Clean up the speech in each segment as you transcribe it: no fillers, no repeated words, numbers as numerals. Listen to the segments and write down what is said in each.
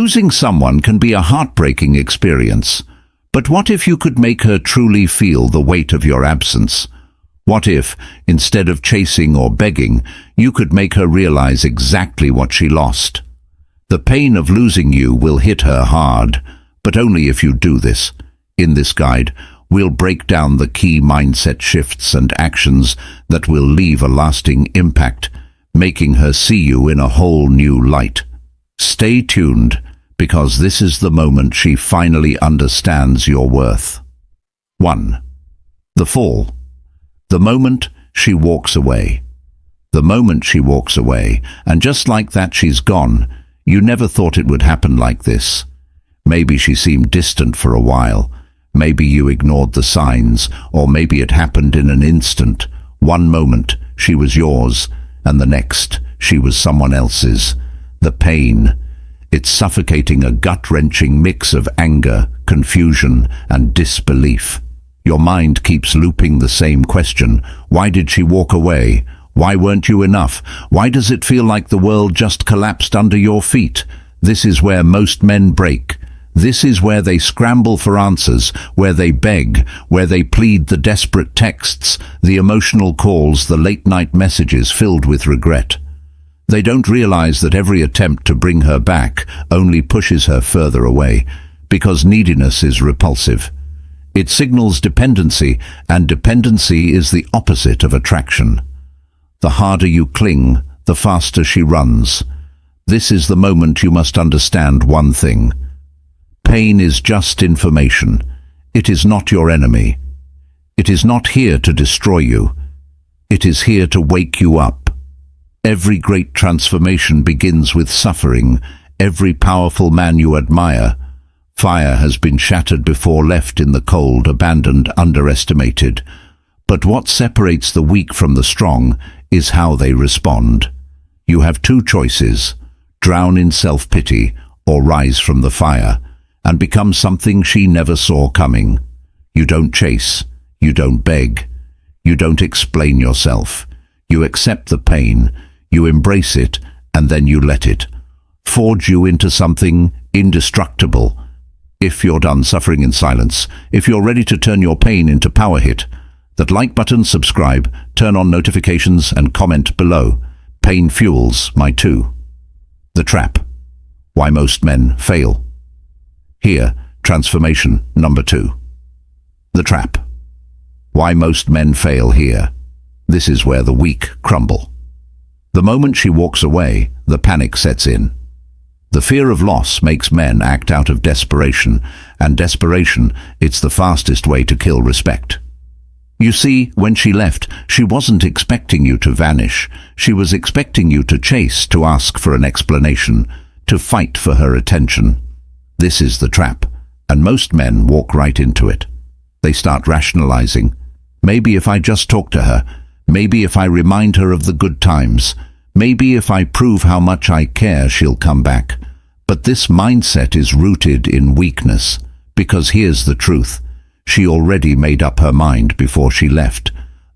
Losing someone can be a heartbreaking experience, but what if you could make her truly feel the weight of your absence? What if, instead of chasing or begging, you could make her realize exactly what she lost? The pain of losing you will hit her hard, but only if you do this. In this guide, we'll break down the key mindset shifts and actions that will leave a lasting impact, making her see you in a whole new light. Stay tuned, because this is the moment she finally understands your worth. 1. The fall. The moment she walks away. The moment she walks away, and just like that she's gone. You never thought it would happen like this. Maybe she seemed distant for a while. Maybe you ignored the signs, or maybe it happened in an instant. One moment, she was yours, and the next, she was someone else's. The pain. It's suffocating, a gut-wrenching mix of anger, confusion, and disbelief. Your mind keeps looping the same question. Why did she walk away? Why weren't you enough? Why does it feel like the world just collapsed under your feet? This is where most men break. This is where they scramble for answers, where they beg, where they plead, the desperate texts, the emotional calls, the late-night messages filled with regret. They don't realize that every attempt to bring her back only pushes her further away, because neediness is repulsive. It signals dependency, and dependency is the opposite of attraction. The harder you cling, the faster she runs. This is the moment you must understand one thing. Pain is just information. It is not your enemy. It is not here to destroy you. It is here to wake you up. Every great transformation begins with suffering. Every powerful man you admire. Fire has been shattered before, left in the cold, abandoned, underestimated. But what separates the weak from the strong is how they respond. You have two choices: drown in self-pity or rise from the fire and become something she never saw coming. You don't chase, you don't beg, you don't explain yourself. You accept the pain, you embrace it, and then you let it forge you into something indestructible. If you're done suffering in silence, if you're ready to turn your pain into power, hit that like button, subscribe, turn on notifications, and comment below. Pain fuels my two. The trap. Why most men fail. Here, transformation number 2. The trap. Why most men fail here. This is where the weak crumble. The moment she walks away, the panic sets in. The fear of loss makes men act out of desperation, and desperation, it's the fastest way to kill respect. You see, when she left, she wasn't expecting you to vanish. She was expecting you to chase, to ask for an explanation, to fight for her attention. This is the trap, and most men walk right into it. They start rationalizing. Maybe if I just talk to her, maybe if I remind her of the good times, maybe if I prove how much I care, she'll come back. But this mindset is rooted in weakness, because here's the truth. She already made up her mind before she left.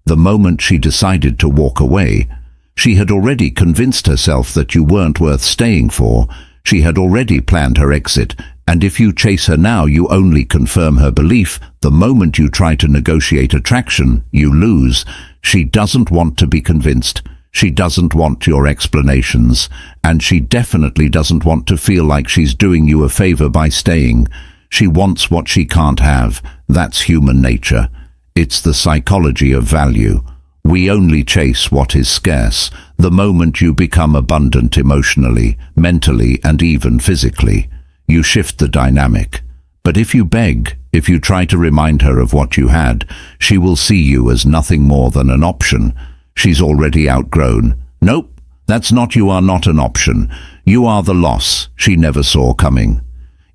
The moment she decided to walk away, she had already convinced herself that you weren't worth staying for. She had already planned her exit, and if you chase her now, you only confirm her belief. The moment you try to negotiate attraction, you lose. She doesn't want to be convinced. She doesn't want your explanations, and she definitely doesn't want to feel like she's doing you a favor by staying. She wants what she can't have. That's human nature. It's the psychology of value. We only chase what is scarce. The moment you become abundant emotionally, mentally, and even physically, you shift the dynamic. But if you beg, if you try to remind her of what you had, she will see you as nothing more than an option. She's already outgrown. Nope, that's not. You are not an option. You are the loss she never saw coming.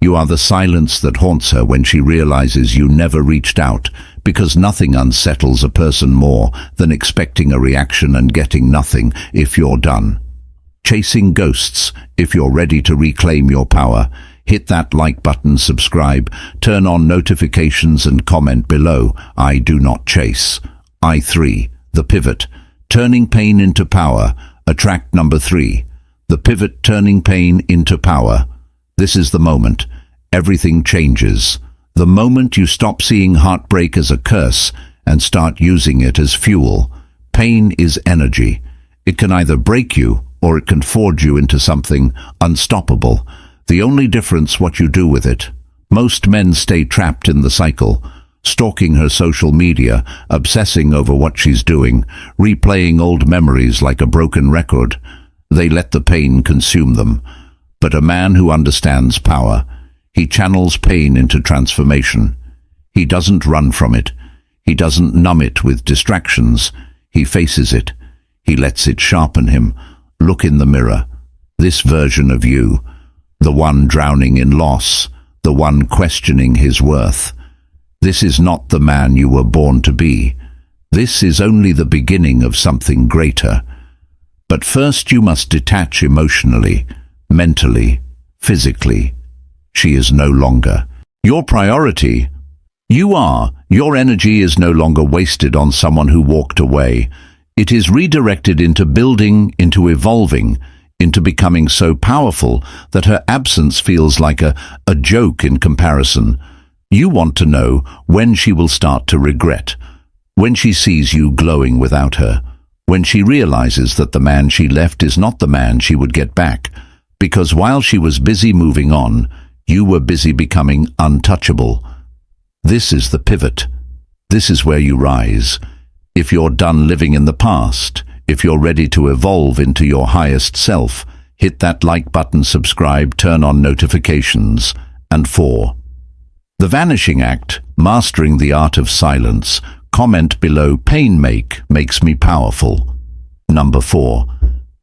You are the silence that haunts her when she realizes you never reached out, because nothing unsettles a person more than expecting a reaction and getting nothing. If you're done chasing ghosts, if you're ready to reclaim your power, hit that like button, subscribe, turn on notifications, and comment below. I do not chase. I3. The pivot. Turning pain into power. Attract number 3. The pivot, turning pain into power. This is the moment. Everything changes. The moment you stop seeing heartbreak as a curse and start using it as fuel. Pain is energy. It can either break you or it can forge you into something unstoppable. The only difference what you do with it. Most men stay trapped in the cycle, stalking her social media, obsessing over what she's doing, replaying old memories like a broken record. They let the pain consume them. But a man who understands power, he channels pain into transformation. He doesn't run from it. He doesn't numb it with distractions. He faces it. He lets it sharpen him. Look in the mirror. This version of you, the one drowning in loss, the one questioning his worth. This is not the man you were born to be. This is only the beginning of something greater. But first you must detach emotionally, mentally, physically. She is no longer your priority. Your energy is no longer wasted on someone who walked away. It is redirected into building, into evolving, into becoming so powerful that her absence feels like a joke in comparison. You want to know when she will start to regret, when she sees you glowing without her, when she realizes that the man she left is not the man she would get back, because while she was busy moving on, you were busy becoming untouchable. This is the pivot. This is where you rise. If you're done living in the past, if you're ready to evolve into your highest self, hit that like button, subscribe, turn on notifications. And 4. The Vanishing Act, Mastering the Art of Silence. Comment below, pain makes me powerful. Number 4.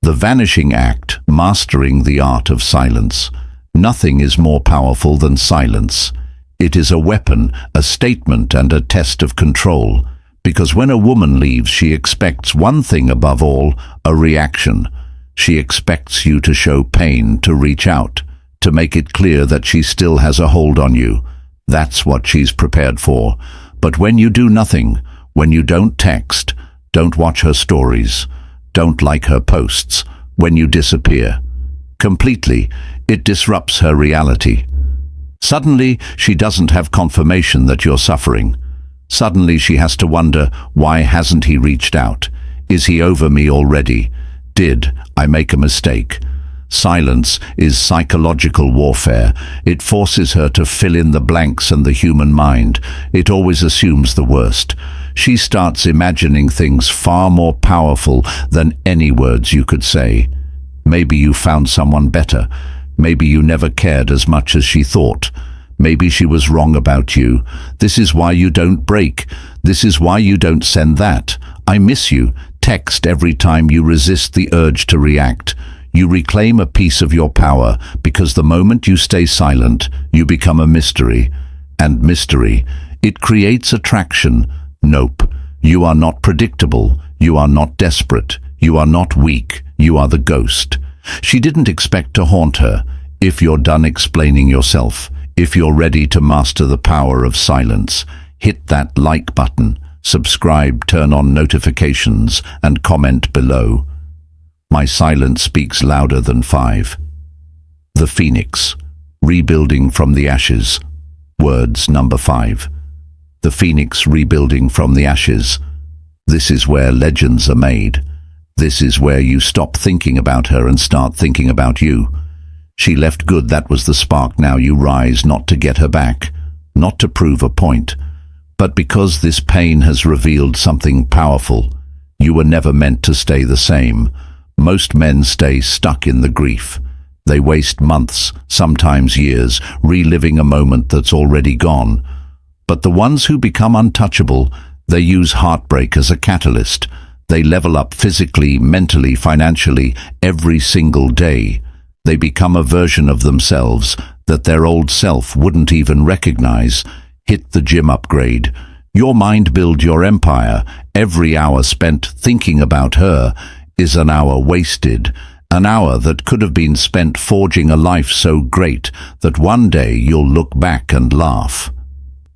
The Vanishing Act, Mastering the Art of Silence. Nothing is more powerful than silence. It is a weapon, a statement, and a test of control. Because when a woman leaves, she expects one thing above all, a reaction. She expects you to show pain, to reach out, to make it clear that she still has a hold on you. That's what she's prepared for. But when you do nothing, when you don't text, don't watch her stories, don't like her posts, when you disappear completely, it disrupts her reality. Suddenly, she doesn't have confirmation that you're suffering. Suddenly, she has to wonder, why hasn't he reached out? Is he over me already? Did I make a mistake? Silence is psychological warfare. It forces her to fill in the blanks in the human mind. It always assumes the worst. She starts imagining things far more powerful than any words you could say. Maybe you found someone better. Maybe you never cared as much as she thought. Maybe she was wrong about you. This is why you don't break. This is why you don't send that "I miss you" text every time you resist the urge to react. You reclaim a piece of your power, because the moment you stay silent, you become a mystery. And mystery, it creates attraction. Nope. You are not predictable. You are not desperate. You are not weak. You are the ghost. She didn't expect to haunt her. If you're done explaining yourself, if you're ready to master the power of silence, hit that like button, subscribe, turn on notifications, and comment below. My silence speaks louder than 5. The Phoenix, Rebuilding from the Ashes. Words number 5. The Phoenix rebuilding from the ashes. This is where legends are made. This is where you stop thinking about her and start thinking about you. She left good, that was the spark. Now you rise, not to get her back, not to prove a point, but because this pain has revealed something powerful. You were never meant to stay the same. Most men stay stuck in the grief. They waste months, sometimes years, reliving a moment that's already gone. But the ones who become untouchable, they use heartbreak as a catalyst. They level up physically, mentally, financially, every single day. They become a version of themselves that their old self wouldn't even recognize. Hit the gym upgrade. Your mind build your empire. Every hour spent thinking about her is an hour wasted. An hour that could have been spent forging a life so great that one day you'll look back and laugh.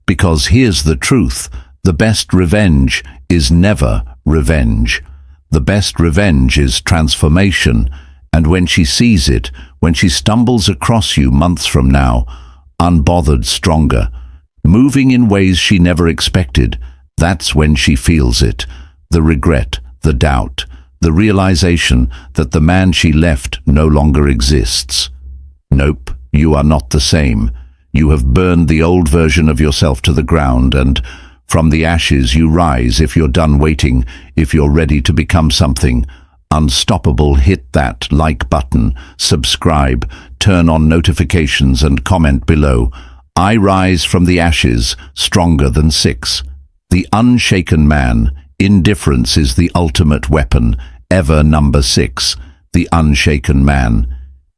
Because here's the truth. The best revenge is never revenge. The best revenge is transformation. And when she sees it, when she stumbles across you months from now, unbothered, stronger, moving in ways she never expected, that's when she feels it. The regret, the doubt, the realization that the man she left no longer exists. Nope, you are not the same. You have burned the old version of yourself to the ground, and from the ashes you rise. If you're done waiting, if you're ready to become something unstoppable, hit that like button, subscribe, turn on notifications and comment below. I rise from the ashes, stronger than 6. The unshaken man. Indifference is the ultimate weapon. Ever number 6. The unshaken man.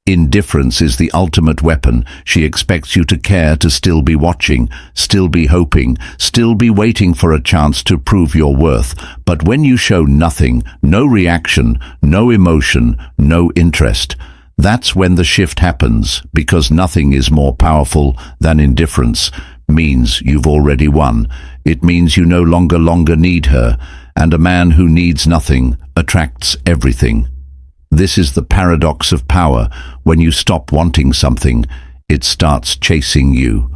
Indifference is the ultimate weapon. She expects you to care, to still be watching, still be hoping, still be waiting for a chance to prove your worth. But when you show nothing, no reaction, no emotion, no interest, that's when the shift happens, because nothing is more powerful than indifference. Means you've already won. It means you no longer need her, and a man who needs nothing attracts everything. This is the paradox of power. When you stop wanting something, it starts chasing you.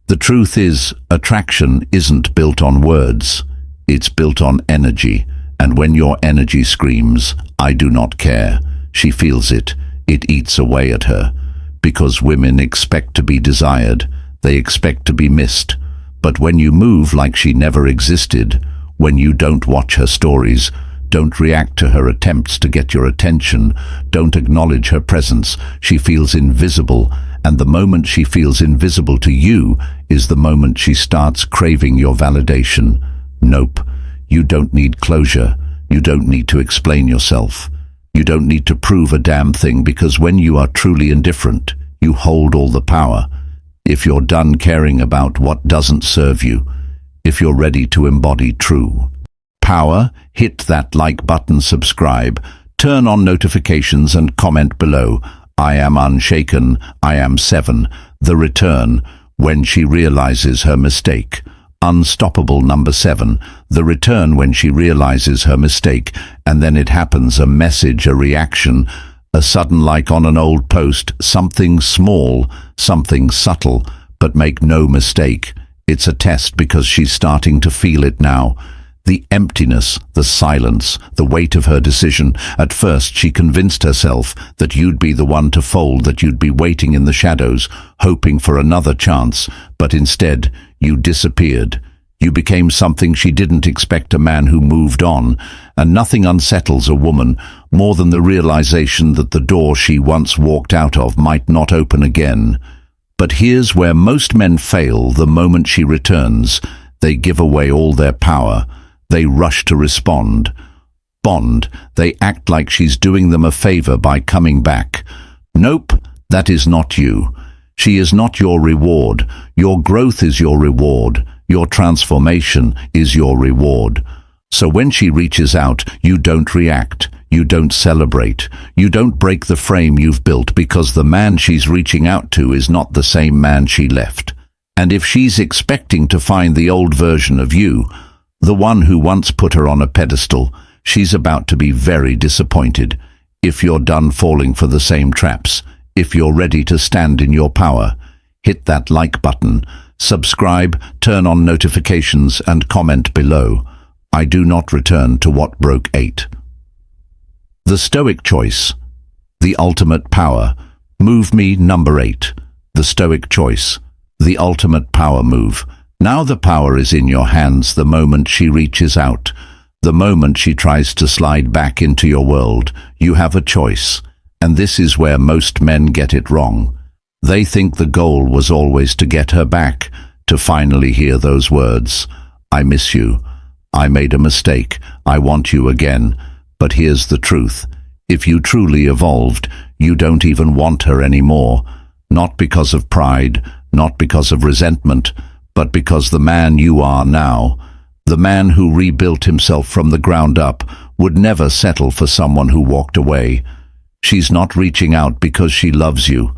The truth is, attraction isn't built on words. It's built on energy. And when your energy screams, "I do not care," she feels it. It eats away at her. Because women expect to be desired. They expect to be missed. But when you move like she never existed, when you don't watch her stories, don't react to her attempts to get your attention, don't acknowledge her presence, she feels invisible, and the moment she feels invisible to you is the moment she starts craving your validation. Nope, you don't need closure, you don't need to explain yourself, you don't need to prove a damn thing, because when you are truly indifferent, you hold all the power. If you're done caring about what doesn't serve you, if you're ready to embody true power, hit that like button, subscribe, turn on notifications and comment below. I am unshaken, I am 7. The return, when she realizes her mistake. Unstoppable number 7. The return, when she realizes her mistake, and then it happens, a message, a reaction, a sudden like on an old post, something small, something subtle, but make no mistake, it's a test, because she's starting to feel it now. The emptiness, the silence, the weight of her decision. At first she convinced herself that you'd be the one to fold, that you'd be waiting in the shadows, hoping for another chance, but instead you disappeared. You became something she didn't expect, a man who moved on, and nothing unsettles a woman more than the realization that the door she once walked out of might not open again. But here's where most men fail. The moment she returns, they give away all their power. They rush to respond. Bond. They act like she's doing them a favor by coming back. Nope, that is not you. She is not your reward. Your growth is your reward. Your transformation is your reward. So when she reaches out, you don't react. You don't celebrate. You don't break the frame you've built, because the man she's reaching out to is not the same man she left. And if she's expecting to find the old version of you, the one who once put her on a pedestal, she's about to be very disappointed. If you're done falling for the same traps, if you're ready to stand in your power, hit that like button, subscribe, turn on notifications and comment below. I do not return to what broke 8. The Stoic choice. The ultimate power. Move me number 8. The Stoic choice. The ultimate power move. Now the power is in your hands the moment she reaches out. The moment she tries to slide back into your world, you have a choice. And this is where most men get it wrong. They think the goal was always to get her back, to finally hear those words. I miss you. I made a mistake. I want you again. But here's the truth. If you truly evolved, you don't even want her anymore. Not because of pride, not because of resentment, but because the man you are now, the man who rebuilt himself from the ground up, would never settle for someone who walked away. She's not reaching out because she loves you.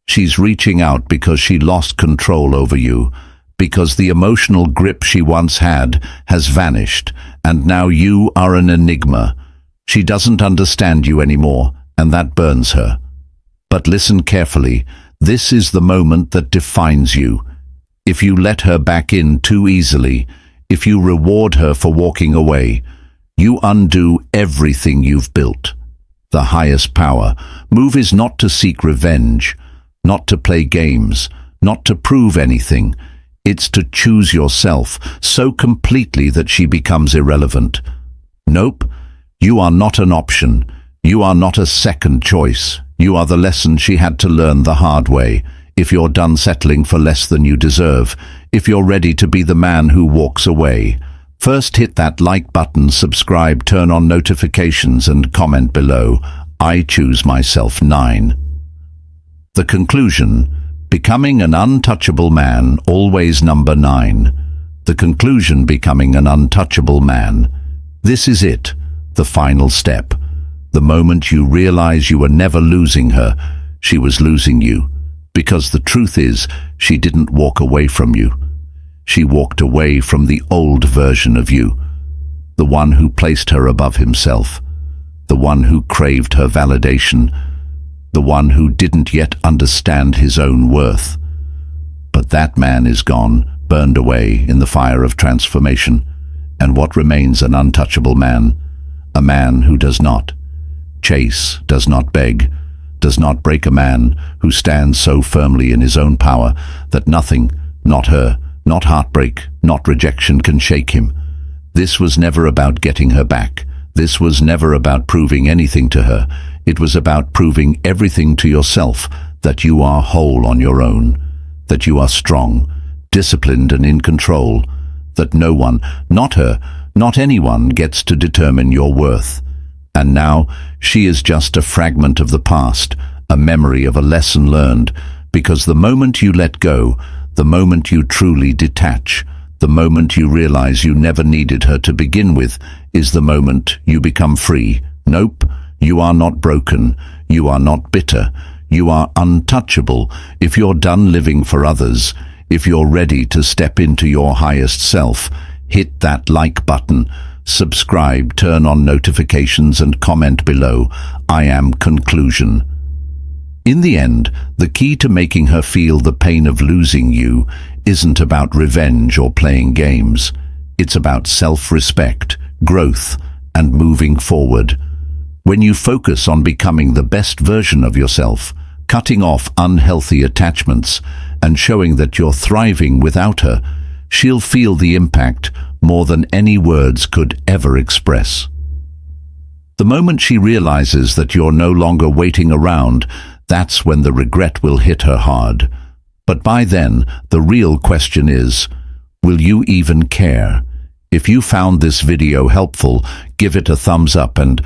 She's reaching out because she lost control over you, because the emotional grip she once had has vanished, and now you are an enigma. She doesn't understand you anymore, and that burns her. But listen carefully, this is the moment that defines you. If you let her back in too easily, if you reward her for walking away, you undo everything you've built. The highest power move is not to seek revenge, not to play games, not to prove anything. It's to choose yourself so completely that she becomes irrelevant. Nope, you are not an option. You are not a second choice. You are the lesson she had to learn the hard way. If you're done settling for less than you deserve, if you're ready to be the man who walks away, first hit that like button, subscribe, turn on notifications and comment below. I choose myself 9. The conclusion: becoming an untouchable man, always number 9. The conclusion: becoming an untouchable man. This is it, the final step. The moment you realize you were never losing her, she was losing you. Because the truth is, she didn't walk away from you. She walked away from the old version of you, the one who placed her above himself, the one who craved her validation, the one who didn't yet understand his own worth. But that man is gone, burned away in the fire of transformation. And what remains? An untouchable man, a man who does not chase, does not beg, does not break, a man who stands so firmly in his own power that nothing, not her, not heartbreak, not rejection, can shake him. This was never about getting her back. This was never about proving anything to her. It was about proving everything to yourself, that you are whole on your own, that you are strong, disciplined and in control, that no one, not her, not anyone, gets to determine your worth. And now she is just a fragment of the past, a memory of a lesson learned, because the moment you let go, the moment you truly detach, the moment you realize you never needed her to begin with, is the moment you become free. Nope, you are not broken, you are not bitter, you are untouchable. If you're done living for others, if you're ready to step into your highest self, hit that like button, subscribe, turn on notifications and comment below. I am conclusion. In the end, the key to making her feel the pain of losing you isn't about revenge or playing games. It's about self-respect, growth, and moving forward. When you focus on becoming the best version of yourself, cutting off unhealthy attachments, and showing that you're thriving without her, she'll feel the impact more than any words could ever express. The moment she realizes that you're no longer waiting around, that's when the regret will hit her hard. But by then, the real question is, will you even care? If you found this video helpful, give it a thumbs up and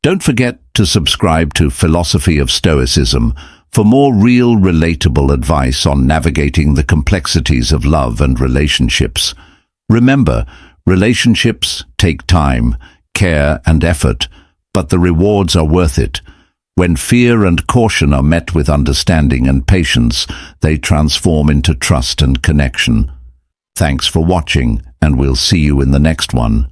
don't forget to subscribe to Philosophy of Stoicism for more real, relatable advice on navigating the complexities of love and relationships. Remember, relationships take time, care and effort, but the rewards are worth it. When fear and caution are met with understanding and patience, they transform into trust and connection. Thanks for watching, and we'll see you in the next one.